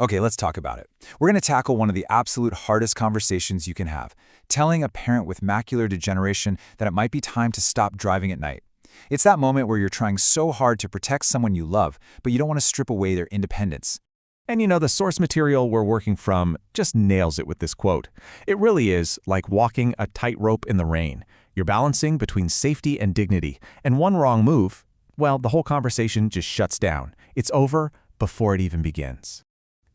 Okay, let's talk about it. We're going to tackle one of the absolute hardest conversations you can have, telling a parent with macular degeneration that it might be time to stop driving at night. It's that moment where you're trying so hard to protect someone you love, but you don't want to strip away their independence. And the source material we're working from just nails it with this quote. It really is like walking a tightrope in the rain. You're balancing between safety and dignity, and one wrong move, well, the whole conversation just shuts down. It's over before it even begins.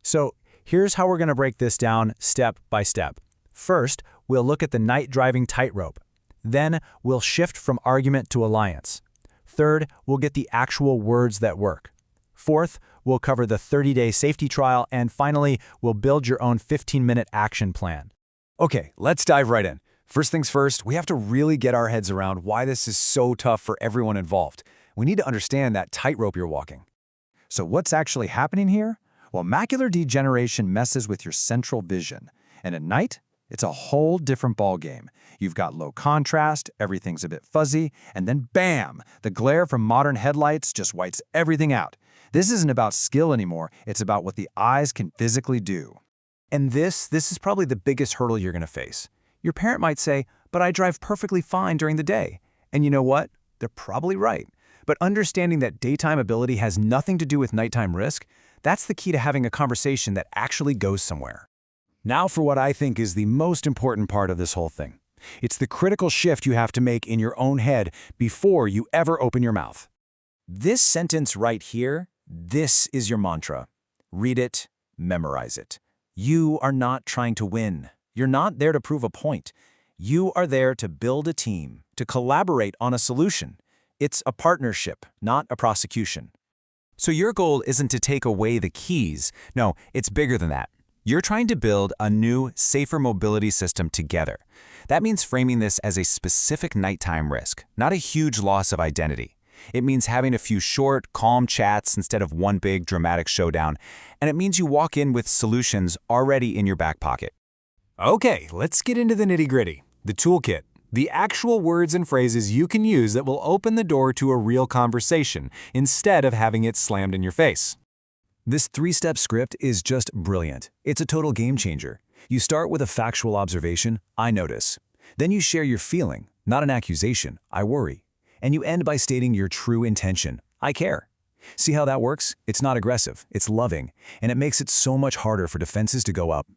So here's how we're going to break this down step by step. First, we'll look at the night driving tightrope. Then we'll shift from argument to alliance. Third, we'll get the actual words that work. Fourth, we'll cover the 30-day safety trial. And finally, we'll build your own 15-minute action plan. Okay, let's dive right in. First things first, we have to really get our heads around why this is so tough for everyone involved. We need to understand that tightrope you're walking. So what's actually happening here? Well, macular degeneration messes with your central vision. And at night, it's a whole different ballgame. You've got low contrast, everything's a bit fuzzy, and then bam! The glare from modern headlights just whites everything out. This isn't about skill anymore, it's about what the eyes can physically do. And this is probably the biggest hurdle you're going to face. Your parent might say, but I drive perfectly fine during the day. And you know what? They're probably right. But understanding that daytime ability has nothing to do with nighttime risk, that's the key to having a conversation that actually goes somewhere. Now for what I think is the most important part of this whole thing. It's the critical shift you have to make in your own head before you ever open your mouth. This sentence right here, this is your mantra. Read it, memorize it. You are not trying to win. You're not there to prove a point. You are there to build a team, to collaborate on a solution. It's a partnership, not a prosecution. So your goal isn't to take away the keys. No, it's bigger than that. You're trying to build a new, safer mobility system together. That means framing this as a specific nighttime risk, not a huge loss of identity. It means having a few short, calm chats instead of one big, dramatic showdown. And it means you walk in with solutions already in your back pocket. Okay, let's get into the nitty-gritty, the toolkit. The actual words and phrases you can use that will open the door to a real conversation instead of having it slammed in your face. This 3-step script is just brilliant. It's a total game changer. You start with a factual observation, I notice. Then you share your feeling, not an accusation, I worry. And you end by stating your true intention, I care. See how that works? It's not aggressive, it's loving, and it makes it so much harder for defenses to go up.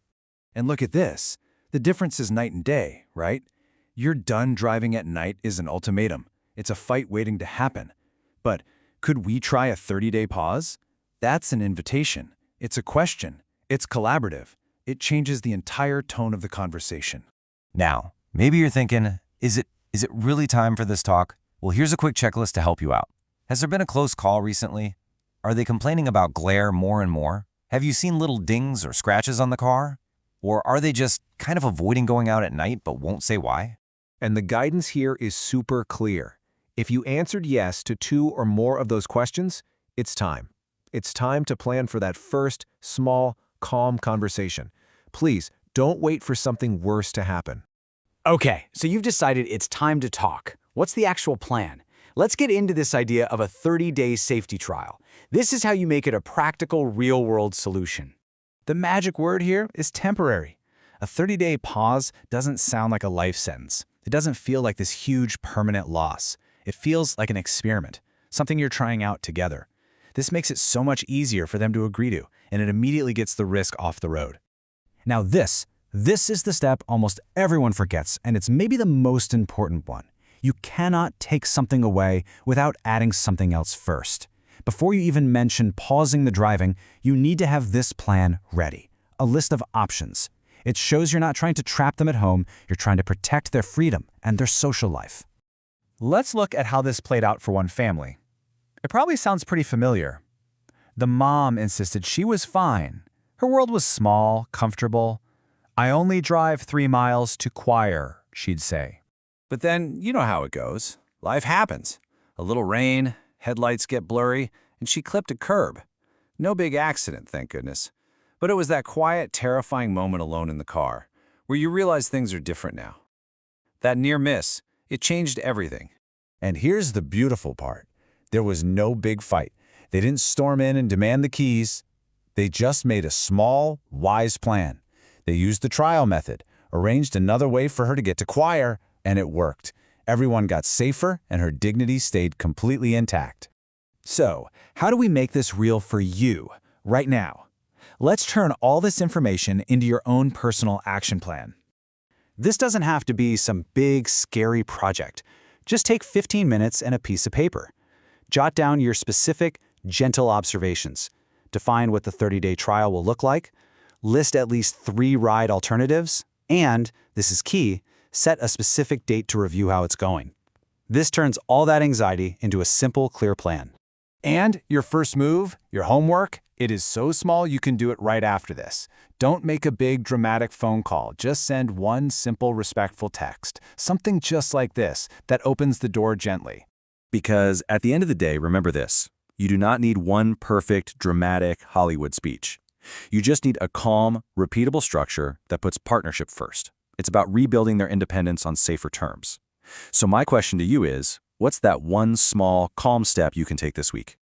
And look at this. The difference is night and day, right? You're done driving at night is an ultimatum. It's a fight waiting to happen. But could we try a 30-day pause? That's an invitation. It's a question. It's collaborative. It changes the entire tone of the conversation. Now, maybe you're thinking, is it really time for this talk? Well, here's a quick checklist to help you out. Has there been a close call recently? Are they complaining about glare more and more? Have you seen little dings or scratches on the car? Or are they just kind of avoiding going out at night but won't say why? And the guidance here is super clear. If you answered yes to 2 or more of those questions, it's time. It's time to plan for that first, small, calm conversation. Please, don't wait for something worse to happen. Okay, so you've decided it's time to talk. What's the actual plan? Let's get into this idea of a 30-day safety trial. This is how you make it a practical, real-world solution. The magic word here is temporary. A 30-day pause doesn't sound like a life sentence. It doesn't feel like this huge permanent loss. It feels like an experiment, something you're trying out together. This makes it so much easier for them to agree to, and it immediately gets the risk off the road. Now this is the step almost everyone forgets, and it's maybe the most important one. You cannot take something away without adding something else first. Before you even mention pausing the driving, you need to have this plan ready, a list of options. It shows you're not trying to trap them at home, you're trying to protect their freedom and their social life. Let's look at how this played out for one family. It probably sounds pretty familiar. The mom insisted she was fine. Her world was small, comfortable. I only drive 3 miles to choir, she'd say. But then, you know how it goes. Life happens. A little rain, headlights get blurry, and she clipped a curb. No big accident, thank goodness. But it was that quiet, terrifying moment alone in the car, where you realize things are different now. That near miss, it changed everything. And here's the beautiful part. There was no big fight. They didn't storm in and demand the keys. They just made a small, wise plan. They used the trial method, arranged another way for her to get to choir, and it worked. Everyone got safer, and her dignity stayed completely intact. So, how do we make this real for you, right now? Let's turn all this information into your own personal action plan. This doesn't have to be some big, scary project. Just take 15 minutes and a piece of paper. Jot down your specific, gentle observations. Define what the 30-day trial will look like. List at least 3 ride alternatives. And, this is key, set a specific date to review how it's going. This turns all that anxiety into a simple, clear plan. And your first move, your homework, it is so small you can do it right after this. Don't make a big, dramatic phone call. Just send one simple, respectful text. Something just like this that opens the door gently. Because at the end of the day, remember this. You do not need one perfect, dramatic Hollywood speech. You just need a calm, repeatable structure that puts partnership first. It's about rebuilding their independence on safer terms. So my question to you is, what's that one small, calm step you can take this week?